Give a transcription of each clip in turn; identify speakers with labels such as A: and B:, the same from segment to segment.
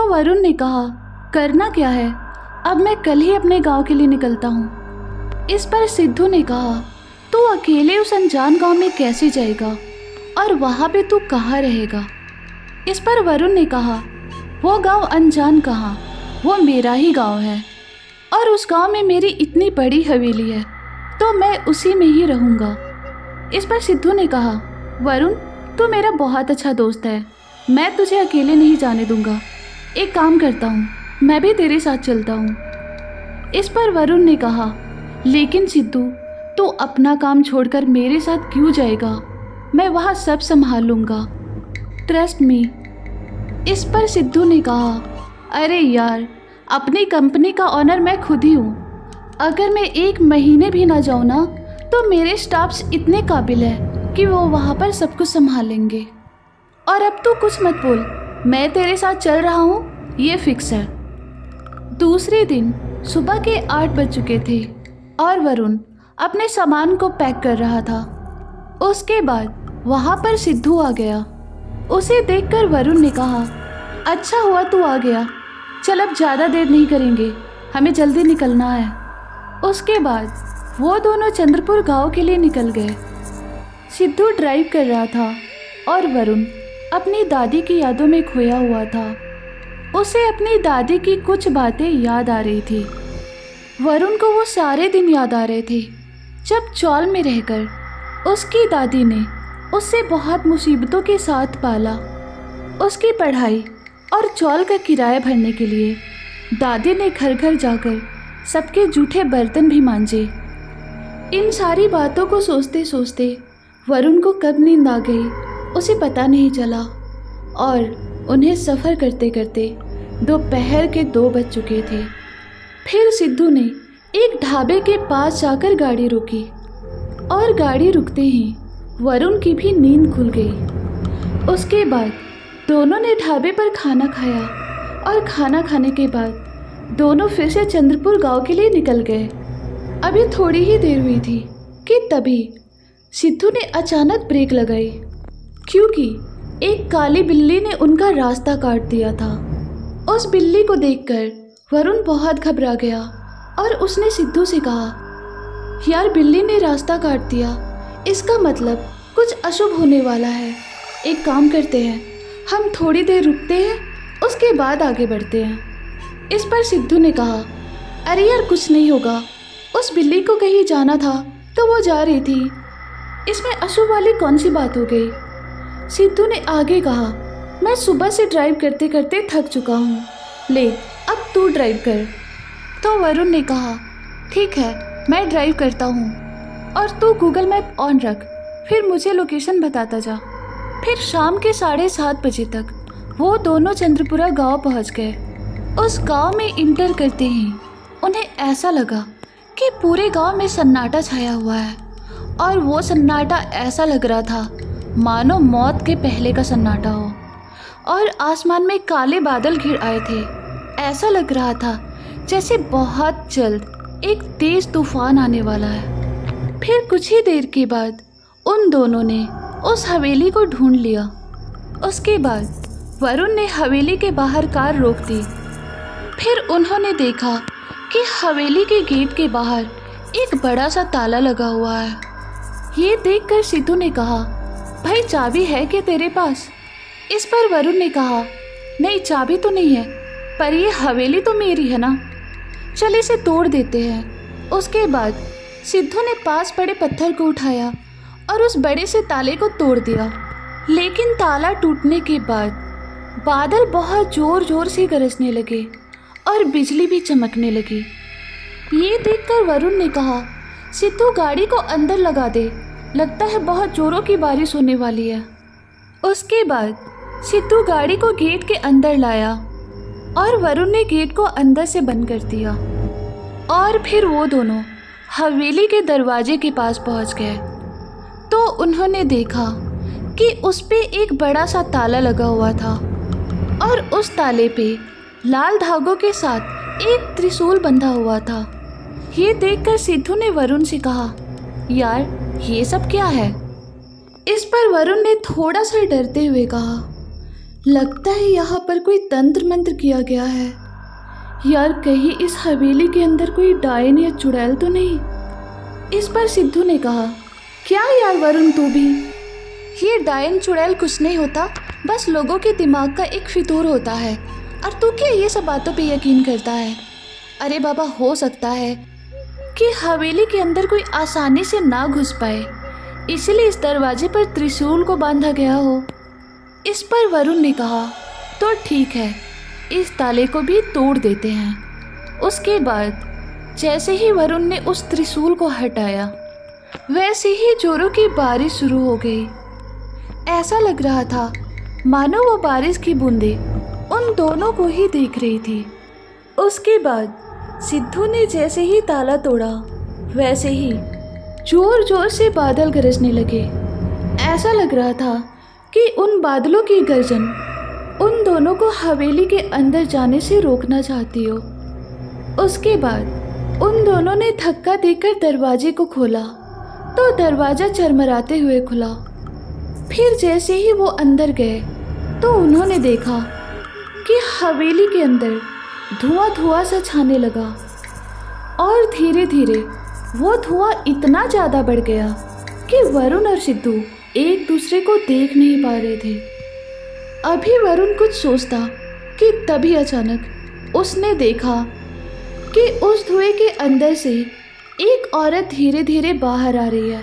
A: तो वरुण ने कहा, करना क्या है, अब मैं कल ही अपने गांव के लिए निकलता हूँ। इस पर सिद्धू ने कहा, तू अकेले उस अनजान गांव में कैसे जाएगा और वहाँ पे तू कहाँ रहेगा। इस पर वरुण ने कहा, वो गांव अनजान कहाँ, वो मेरा ही गांव है और उस गांव में मेरी इतनी बड़ी हवेली है, तो मैं उसी में ही रहूँगा। इस पर सिद्धू ने कहा, वरुण तू मेरा बहुत अच्छा दोस्त है, मैं तुझे अकेले नहीं जाने दूंगा। एक काम करता हूँ, मैं भी तेरे साथ चलता हूँ। इस पर वरुण ने कहा, लेकिन सिद्धू तू अपना काम छोड़कर मेरे साथ क्यों जाएगा, मैं वहाँ सब संभाल लूँगा, ट्रस्ट मी। इस पर सिद्धू ने कहा, अरे यार, अपनी कंपनी का ऑनर मैं खुद ही हूँ, अगर मैं 1 महीने भी ना जाऊँ ना तो मेरे स्टाफ्स इतने काबिल है कि वो वहाँ पर सब कुछ संभालेंगे। और अब तू कुछ मत बोल, मैं तेरे साथ चल रहा हूँ, ये फिक्स है। दूसरे दिन सुबह के 8 बज चुके थे और वरुण अपने सामान को पैक कर रहा था। उसके बाद वहाँ पर सिद्धू आ गया। उसे देखकर वरुण ने कहा, अच्छा हुआ तू आ गया, चल अब ज़्यादा देर नहीं करेंगे, हमें जल्दी निकलना है। उसके बाद वो दोनों चंद्रपुर गांव के लिए निकल गए। सिद्धू ड्राइव कर रहा था और वरुण अपनी दादी की यादों में खोया हुआ था। उसे अपनी दादी की कुछ बातें याद आ रही थी। वरुण को वो सारे दिन याद आ रहे थे जब चौल में रहकर उसकी दादी ने उससे बहुत मुसीबतों के साथ पाला। उसकी पढ़ाई और चौल का किराया भरने के लिए दादी ने घर घर जाकर सबके जूठे बर्तन भी मांजे। इन सारी बातों को सोचते सोचते वरुण को कब नींद आ गई उसे पता नहीं चला और उन्हें सफ़र करते करते दोपहर के 2 बज चुके थे। फिर सिद्धू ने एक ढाबे के पास जाकर गाड़ी रोकी और गाड़ी रुकते ही वरुण की भी नींद खुल गई। उसके बाद दोनों ने ढाबे पर खाना खाया और खाना खाने के बाद दोनों फिर से चंद्रपुर गांव के लिए निकल गए। अभी थोड़ी ही देर हुई थी कि तभी सिद्धू ने अचानक ब्रेक लगाई, क्योंकि एक काली बिल्ली ने उनका रास्ता काट दिया था। उस बिल्ली को देखकर वरुण बहुत घबरा गया और उसने सिद्धू से कहा, यार बिल्ली ने रास्ता काट दिया, इसका मतलब कुछ अशुभ होने वाला है। एक काम करते हैं, हम थोड़ी देर रुकते हैं, उसके बाद आगे बढ़ते हैं। इस पर सिद्धू ने कहा, अरे यार कुछ नहीं होगा, उस बिल्ली को कहीं जाना था तो वो जा रही थी, इसमें अशुभ वाली कौन सी बात हो गई। सिद्धू ने आगे कहा, मैं सुबह से ड्राइव करते करते थक चुका हूँ, ले अब तू ड्राइव कर। तो वरुण ने कहा, ठीक है मैं ड्राइव करता हूँ और तू गूगल मैप ऑन रख, फिर मुझे लोकेशन बताता जा। फिर शाम के 7:30 बजे तक वो दोनों चंद्रपुरा गांव पहुँच गए। उस गांव में इंटर करते ही उन्हें ऐसा लगा कि पूरे गांव में सन्नाटा छाया हुआ है और वो सन्नाटा ऐसा लग रहा था मानो मौत के पहले का सन्नाटा हो। और आसमान में काले बादल घिर आए थे। ऐसा लग रहा था जैसे बहुत जल्द एक तेज तूफान आने वाला है। फिर कुछ ही देर के बाद उन दोनों ने उस हवेली को ढूंढ लिया। उसके बाद वरुण ने हवेली के बाहर कार रोक दी। फिर उन्होंने देखा कि हवेली के गेट के बाहर एक बड़ा सा ताला लगा हुआ है। ये देखकर सिद्धू ने कहा, भाई चाबी है क्या तेरे पास। इस पर वरुण ने कहा, नहीं चाबी तो नहीं है, पर ये हवेली तो मेरी है ना, चल इसे तोड़ देते हैं। उसके बाद सिद्धू ने पास पड़े पत्थर को उठाया और उस बड़े से ताले को तोड़ दिया। लेकिन ताला टूटने के बाद बादल बहुत ज़ोर ज़ोर से गरजने लगे और बिजली भी चमकने लगी। ये देखकर वरुण ने कहा, सिद्धू गाड़ी को अंदर लगा दे, लगता है बहुत ज़ोरों की बारिश होने वाली है। उसके बाद सिद्धू गाड़ी को गेट के अंदर लाया और वरुण ने गेट को अंदर से बंद कर दिया। और फिर वो दोनों हवेली के दरवाजे के पास पहुंच गए तो उन्होंने देखा कि उस पे एक बड़ा सा ताला लगा हुआ था और उस ताले पे लाल धागों के साथ एक त्रिशूल बंधा हुआ था। ये देखकर सिद्धू ने वरुण से कहा, यार ये सब क्या है। इस पर वरुण ने थोड़ा सा डरते हुए कहा, लगता है यहाँ पर कोई तंत्र मंत्र किया गया है। यार कहीं इस हवेली के अंदर कोई डायन या चुड़ैल तो नहीं। इस पर सिद्धू ने कहा, क्या यार वरुण तू भी, ये डायन चुड़ैल कुछ नहीं होता, बस लोगों के दिमाग का एक फितूर होता है, और तू क्या ये सब बातों पे यकीन करता है? अरे बाबा, हो सकता है कि हवेली के अंदर कोई आसानी से ना घुस पाए, इसलिए इस दरवाजे पर त्रिशूल को बांधा गया हो। इस पर वरुण ने कहा, तो ठीक है, इस ताले को भी तोड़ देते हैं। उसके बाद जैसे ही वरुण ने उस त्रिशूल को हटाया, वैसे ही जोरों की बारिश शुरू हो गई। ऐसा लग रहा था मानो वो बारिश की बूंदें उन दोनों को ही देख रही थी। उसके बाद सिद्धू ने जैसे ही ताला तोड़ा, वैसे ही जोर जोर से बादल गरजने लगे। ऐसा लग रहा था कि उन बादलों की गर्जन उन दोनों को हवेली के अंदर जाने से रोकना चाहती हो। उसके बाद उन दोनों ने धक्का देकर दरवाजे को खोला तो दरवाज़ा चरमराते हुए खुला। फिर जैसे ही वो अंदर गए तो उन्होंने देखा कि हवेली के अंदर धुआं धुआं सा छाने लगा, और धीरे धीरे वो धुआं इतना ज़्यादा बढ़ गया कि वरुण और सिद्धू एक दूसरे को देख नहीं पा रहे थे। अभी वरुण कुछ सोचता कि तभी अचानक उसने देखा कि उस धुएं के अंदर से एक औरत धीरे धीरे बाहर आ रही है।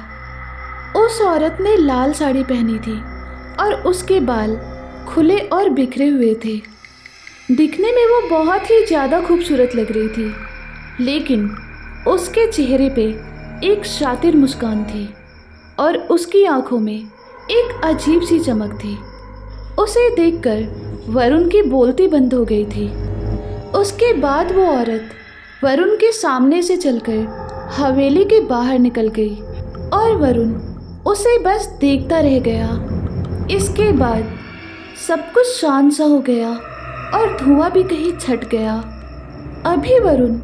A: उस औरत ने लाल साड़ी पहनी थी और उसके बाल खुले और बिखरे हुए थे। दिखने में वो बहुत ही ज़्यादा खूबसूरत लग रही थी, लेकिन उसके चेहरे पे एक शातिर मुस्कान थी और उसकी आंखों में एक अजीब सी चमक थी। उसे देखकर वरुण की बोलती बंद हो गई थी। उसके बाद वो औरत वरुण के सामने से चलकर हवेली के बाहर निकल गई और वरुण उसे बस देखता रह गया। इसके बाद सब कुछ शांत सा हो गया और धुआं भी कहीं छट गया। अभी वरुण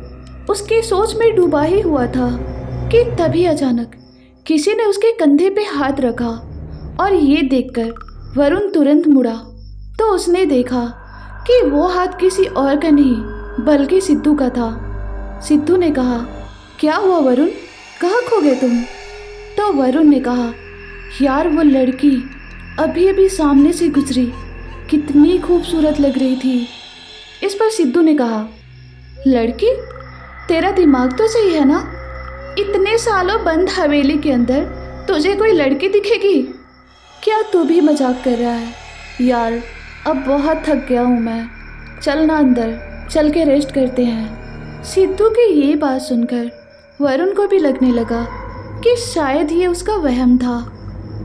A: उसकी सोच में डूबा ही हुआ था कि तभी अचानक किसी ने उसके कंधे पे हाथ रखा, और ये देखकर वरुण तुरंत मुड़ा तो उसने देखा कि वो हाथ किसी और का नहीं बल्कि सिद्धू का था। सिद्धू ने कहा, क्या हुआ वरुण, कहाँ खो गए तुम? तो वरुण ने कहा, यार वो लड़की अभी अभी सामने से गुजरी, कितनी खूबसूरत लग रही थी। इस पर सिद्धू ने कहा, लड़की? तेरा दिमाग तो सही है ना? इतने सालों बंद हवेली के अंदर तुझे कोई लड़की दिखेगी? क्या तू भी मजाक कर रहा है? यार अब बहुत थक गया हूँ मैं, चल ना अंदर, चल के रेस्ट करते हैं। सिद्धू की ये बात सुनकर वरुण को भी लगने लगा कि शायद ये उसका वहम था।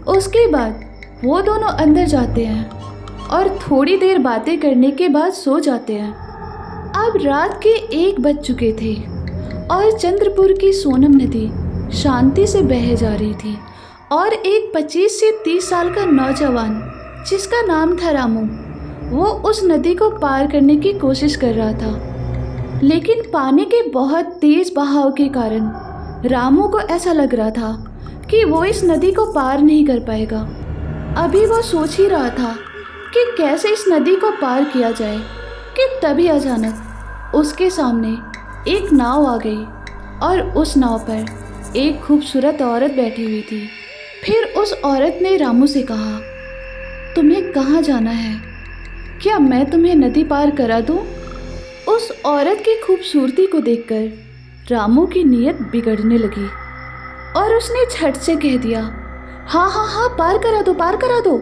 A: उसके बाद वो दोनों अंदर जाते हैं और थोड़ी देर बातें करने के बाद सो जाते हैं। अब रात के 1 बज चुके थे और चंद्रपुर की सोनम नदी शांति से बह जा रही थी, और एक 25 से 30 साल का नौजवान जिसका नाम था रामू, वो उस नदी को पार करने की कोशिश कर रहा था। लेकिन पानी के बहुत तेज बहाव के कारण रामू को ऐसा लग रहा था कि वो इस नदी को पार नहीं कर पाएगा। अभी वो सोच ही रहा था कि कैसे इस नदी को पार किया जाए कि तभी अचानक उसके सामने एक नाव आ गई और उस नाव पर एक खूबसूरत औरत बैठी हुई थी। फिर उस औरत ने रामू से कहा, तुम्हें कहाँ जाना है? क्या मैं तुम्हें नदी पार करा दूँ? उस औरत की खूबसूरती को देखकर रामू की नीयत बिगड़ने लगी और उसने झट से कह दिया, हाँ हाँ हाँ, पार करा दो, पार करा दो।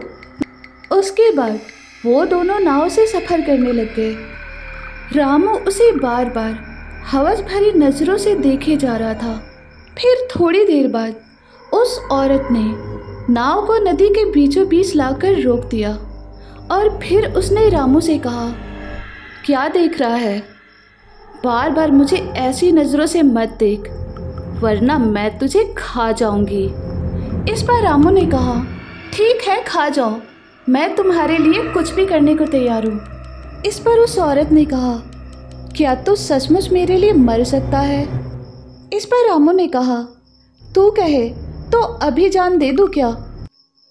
A: उसके बाद वो दोनों नाव से सफ़र करने लग गए। रामू उसे बार बार हवस भरी नज़रों से देखे जा रहा था। फिर थोड़ी देर बाद उस औरत ने नाव को नदी के बीचों बीच लाकर रोक दिया और फिर उसने रामू से कहा, क्या देख रहा है? बार बार मुझे ऐसी नज़रों से मत देख, वरना मैं तुझे खा जाऊंगी। इस पर रामू ने कहा, ठीक है, खा जाओ, मैं तुम्हारे लिए कुछ भी करने को तैयार हूँ। इस पर उस औरत ने कहा, क्या तू सचमुच मेरे लिए मर सकता है? इस पर रामू ने कहा, तू कहे तो अभी जान दे दूँ क्या?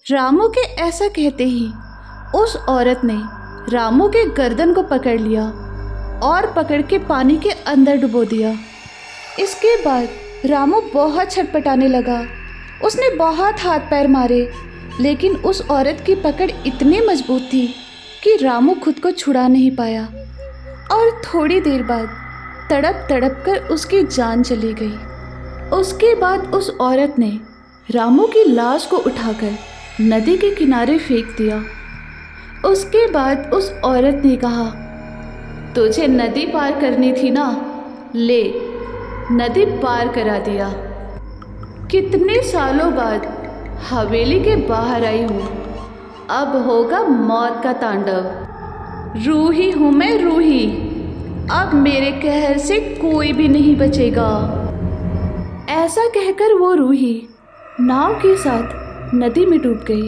A: रामू के ऐसा कहते ही उस औरत ने रामू के गर्दन को पकड़ लिया और पकड़ के पानी के अंदर डुबो दिया। इसके बाद रामू बहुत छटपटाने लगा। उसने बहुत हाथ पैर मारे, लेकिन उस औरत की पकड़ इतनी मजबूत थी कि रामू खुद को छुड़ा नहीं पाया और थोड़ी देर बाद तड़प तड़प कर उसकी जान चली गई। उसके बाद उस औरत ने रामू की लाश को उठाकर नदी के किनारे फेंक दिया। उसके बाद उस औरत ने कहा, तुझे नदी पार करनी थी ना, ले नदी पार करा दिया। कितने सालों बाद हवेली के बाहर आई हूँ, अब होगा मौत का तांडव। रूही हूँ मैं रूही, अब मेरे कहर से कोई भी नहीं बचेगा। ऐसा कहकर वो रूही नाव के साथ नदी में डूब गई।